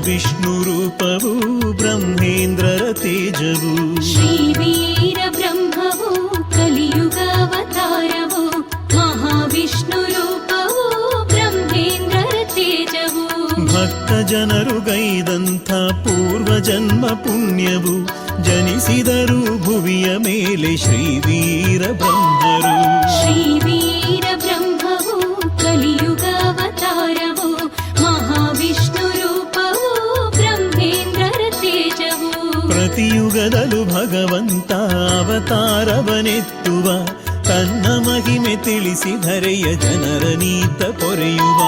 ಮಹಾವಿಷ್ಣು ರೂಪವು ಬ್ರಹ್ಮೇಂದ್ರರ ತೇಜವು. ಶ್ರೀ ವೀರ ಬ್ರಹ್ಮವು ಕಲಿಯುಗಾವತಾರವು ಮಹಾವಿಷ್ಣು ರೂಪವು ಬ್ರಹ್ಮೇಂದ್ರರ ತೇಜವು. ಭಕ್ತ ಜನರು ಗೈದಂಥ ಪೂರ್ವಜನ್ಮ ಪುಣ್ಯವು ಜನಿಸಿದರು ಭುವಿಯ ಮೇಲೆ ಶ್ರೀ ವೀರ ಬ್ರಹ್ಮರು. ಶ್ರೀ ವೀರ ಬ್ರಹ್ಮವು ಕಲಿಯುಗಾವತಾರವು ಮಹಾವಿಷ್ಣು ರೂಪವು ಬ್ರಹ್ಮೇಂದ್ರರ ತೇಜವು. ಪ್ರತಿಯುಗದಲು ಭಗವಂತ ಅವತಾರವನೆತ್ತುವ ತನ್ನ ಮಹಿಮೆ ತಿಳಿಸಿ ಧರೆಯ ಜನರ ನೀತ ಪೊರೆಯುವ.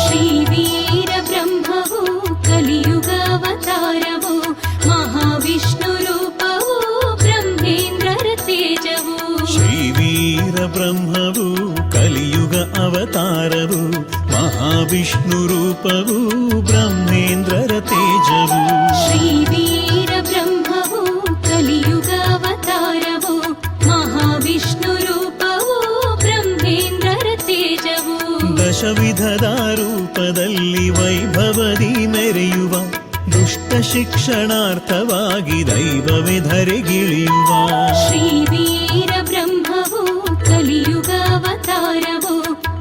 ಶ್ರೀ ವೀರ ಬ್ರಹ್ಮವು ಕಲಿಯುಗಾವತಾರವು ಮಹಾವಿಷ್ಣು ರೂಪವು ಬ್ರಹ್ಮೇಂದ್ರರ ತೇಜವು. ಶ್ರೀ ವೀರ ಬ್ರಹ್ಮವು ಕಲಿಯುಗ ಅವತಾರವು ಮಹಾವಿಷ್ಣು ರೂಪವು ಬ್ರಹ್ಮೇಂದ್ರರ ತೇಜವು. ಶ್ರೀ ವೀರ ಬ್ರಹ್ಮವು ಕಲಿಯುಗಾವತಾರವು ಮಹಾವಿಷ್ಣು ರೂಪವು ಬ್ರಹ್ಮೇಂದ್ರರ ತೇಜವು. ದಶವಿಧದ ರೂಪದಲ್ಲಿ ವೈಭವದಿ ಮೆರೆಯುವ ದುಷ್ಟ ಶಿಕ್ಷಣಾರ್ಥವಾಗಿ ದೈವವೇ ಧರೆಗಿಳಿಯುವ. ಶ್ರೀ ವೀರ ಬ್ರಹ್ಮವು ಕಲಿಯುಗಾವತಾರವು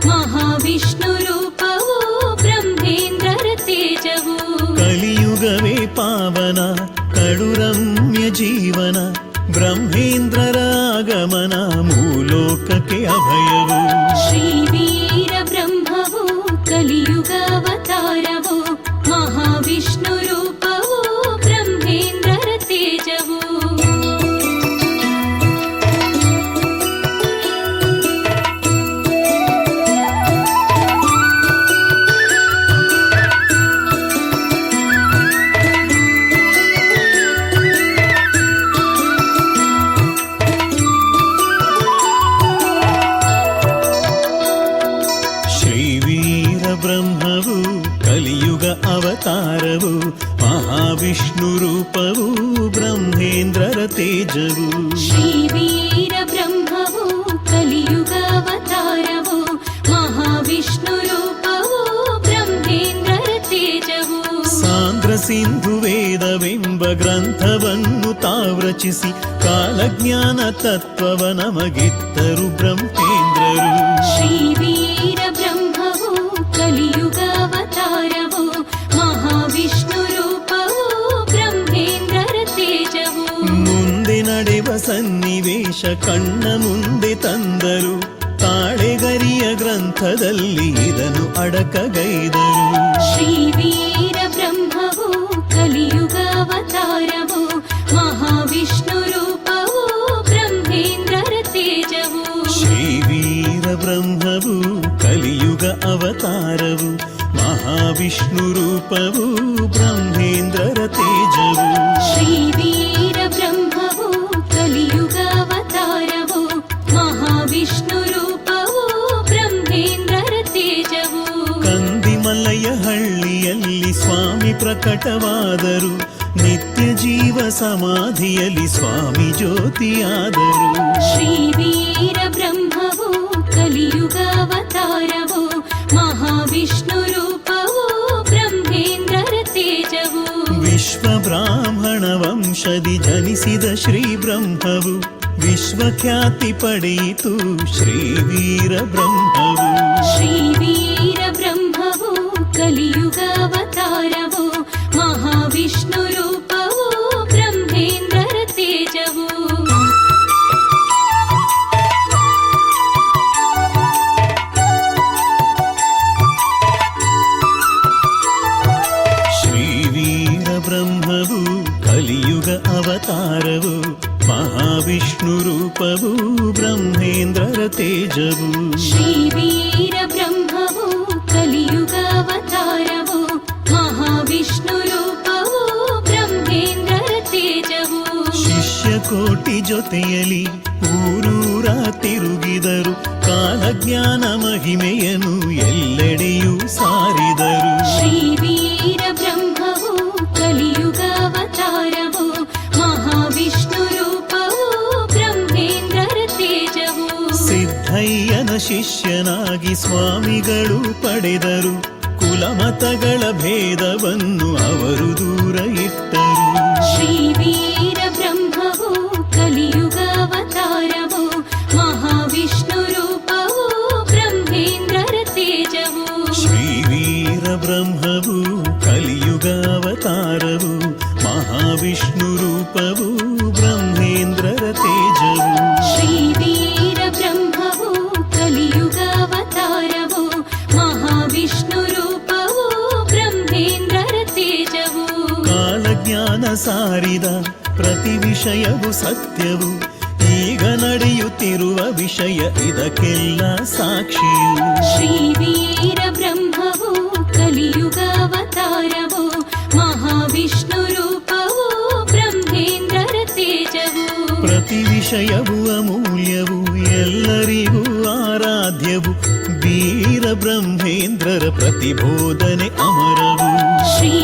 ಮಹಾವಿಷ್ಣು ರೂಪವು ಬ್ರಹ್ಮೇಂದ್ರರ ತೇಜವು. ಕಲಿಯುಗವೇ ಪಾವನ ಕಡುರಮ್ಯ ಜೀವನ ಬ್ರಹ್ಮೇಂದ್ರರ ಆಗಮನ ಮೂಲೋಕಕ್ಕೆ ಅಭಯವು. ಶ್ರೀ ವೀರ ಬ್ರಹ್ಮವು ಕಲಿಯುಗಾವತಾರವು ಮಹಾವಿಷ್ಣು ರೂಪವು ಬ್ರಹ್ಮೇಂದ್ರರ ತೇಜವು. ಬ್ರಹ್ಮವು ಕಲಿಯುಗ ಅವತಾರವು ಮಹಾವಿಷ್ಣು ರೂಪವು ಬ್ರಹ್ಮೇಂದ್ರರ ತೇಜವು. ಶ್ರೀ ವೀರ ಬ್ರಹ್ಮವು ಕಲಿಯುಗಾವತಾರವು ಮಹಾವಿಷ್ಣು ರೂಪವು ಬ್ರಹ್ಮೇಂದ್ರರ ತೇಜವು. ಸಾಂದ್ರ ಸಿಂಧು ವೇದವೆಂಬ ಗ್ರಂಥವನ್ನು ತಾವ್ರಚಿಸಿ ಕಾಲಜ್ಞಾನ ತತ್ವವ ನಮಗಿತ್ತರು ಬ್ರಹ್ಮೇಂದ್ರರು. ಶ್ರೀ ವೀರ ಬ್ರಹ್ಮವು ಕಲಿಯುಗಾವತಾರವು ಮಹಾವಿಷ್ಣು ರೂಪವು ಬ್ರಹ್ಮೇಂದ್ರರ ತೇಜವು. ಮುಂದೆ ನಡೆವ ಸನ್ನಿವೇಶ ಕಣ್ಣ ಮುಂದೆ ತಂದರು ತಾಳೆಗರಿಯ ಗ್ರಂಥದಲ್ಲಿ ಇದನ್ನು ಅಡಕಗೈದರು. ಶ್ರೀ ವೀರ ಬ್ರಹ್ಮವು ಕಲಿಯುಗಾವತಾರವು ಮಹಾವಿಷ್ಣು ರೂಪವು ಬ್ರಹ್ಮೇಂದ್ರರ ತೇಜವು. ಶ್ರೀ ವೀರ ಬ್ರಹ್ಮವು ಕಲಿಯುಗ ಅವತಾರವು ಮಹಾವಿಷ್ಣು ರೂಪವು ಬ್ರಹ್ಮೇಂದ್ರರ ತೇಜವು. ಶ್ರೀ ವೀರ ಬ್ರಹ್ಮವು ಕಲಿಯುಗಾವತಾರವು ಮಹಾವಿಷ್ಣು ರೂಪವು ಬ್ರಹ್ಮೇಂದ್ರರ ತೇಜವು. ಕಂದಿಮಲಯ ಹಳ್ಳಿಯಲ್ಲಿ ಸ್ವಾಮಿ ಪ್ರಕಟವಾದರು ನಿತ್ಯ ಜೀವ ಸಮಾಧಿಯಲ್ಲಿ ಸ್ವಾಮಿ ಜ್ಯೋತಿಯಾದರು. ಶ್ರೀ ವೀರ ಬ್ರಹ್ಮವು ಕಲಿಯುಗಾವತಾರವು ಮಹಾವಿಷ್ಣು ರೂಪವು ಬ್ರಹ್ಮೇಂದ್ರರ ತೇಜವು. ವಿಶ್ವ ಬ್ರಾಹ್ಮಣ ವಂಶದಿ ಜನಿಸಿದ ಶ್ರೀ ಬ್ರಹ್ಮವು ವಿಶ್ವಖ್ಯಾತಿ ಪಡೆಯಿತು ಶ್ರೀ ವೀರ ಬ್ರಹ್ಮವು. ಶ್ರೀ ವೀರ ಬ್ರಹ್ಮವು ಕಲಿಯುಗಾವತಾರವು ಮಹಾವಿಷ್ಣು ರೂಪವು ಬ್ರಹ್ಮೇಂದ್ರರ ತೇಜವು. ಶ್ರೀ ವೀರ ಬ್ರಹ್ಮವು ಕಲಿಯುಗ ಅವತಾರವು ಮಹಾವಿಷ್ಣು ರೂಪವು ಬ್ರಹ್ಮೇಂದ್ರರ ತೇಜವು. ಶ್ರೀ ವೀರ ಬ್ರಹ್ಮವು ಕಲಿಯುಗಾವತಾರವು ಮಹಾವಿಷ್ಣು ರೂಪವು ಬ್ರಹ್ಮೇಂದ್ರರ ತೇಜವು. ಶಿಷ್ಯ ಕೋಟಿ ಜೊತೆಯಲಿ ಊರೂರ ತಿರುಗಿದರು ಕಾಲಜ್ಞಾನ ಮಹಿಮೆಯನ್ನು ಎಲ್ಲೆಡೆಯೂ ಸಾರಿದರು. ಶ್ರೀ ವೀರ ಬ್ರಹ್ಮವು ಕಲಿಯುಗಾವತಾರವು ಮಹಾವಿಷ್ಣು ರೂಪವು ಬ್ರಹ್ಮೇಂದ್ರರ ತೇಜವು. ಸಿದ್ಧಯ್ಯನ ಶಿಷ್ಯನಾಗಿ ಸ್ವಾಮಿಗಳು ಪಡೆದರು ಕುಲಮತಗಳ ಭೇದವನ್ನು ಅವರು ದೂರ ಇಟ್ಟರು. ಶ್ರೀ ವೀರ ಬ್ರಹ್ಮವು ಕಲಿಯುಗಾವತಾರವು ಮಹಾವಿಷ್ಣು ರೂಪವು ಬ್ರಹ್ಮೇಂದ್ರರ ತೇಜವು. ಶ್ರೀ ವೀರ ಬ್ರಹ್ಮವು ಕಲಿಯುಗಾವತಾರವು ಮಹಾವಿಷ್ಣು ರೂಪವು ಬ್ರಹ್ಮೇಂದ್ರರ ತೇಜವು. ಶ್ರೀ ವೀರ ಬ್ರಹ್ಮವು ಕಲಿಯುಗಾವತಾರವು ಮಹಾವಿಷ್ಣು ರೂಪವು ಬ್ರಹ್ಮೇಂದ್ರರ ತೇಜವು. ಕಾಲಜ್ಞಾನ ಸಾರಿದ ಪ್ರತಿ ವಿಷಯವು ಸತ್ಯವು, ಈಗ ನಡೆಯುತ್ತಿರುವ ವಿಷಯ ಇದಕ್ಕೆಲ್ಲ ಸಾಕ್ಷಿಯು. ಶ್ರೀ ವೀರ ಬ್ರಹ್ಮವು ಕಲಿಯುಗಾವತಾರವು ಮಹಾವಿಷ್ಣು ರೂಪವು ಬ್ರಹ್ಮೇಂದ್ರರ ತೇಜವು. ಪ್ರತಿ ವಿಷಯವು ಅಮೂಲ್ಯವು, ಎಲ್ಲರಿಗೂ ಆರಾಧ್ಯವು, ವೀರ ಬ್ರಹ್ಮೇಂದ್ರರ ಪ್ರತಿಬೋಧನೆ ಅಮರವು. ಶ್ರೀ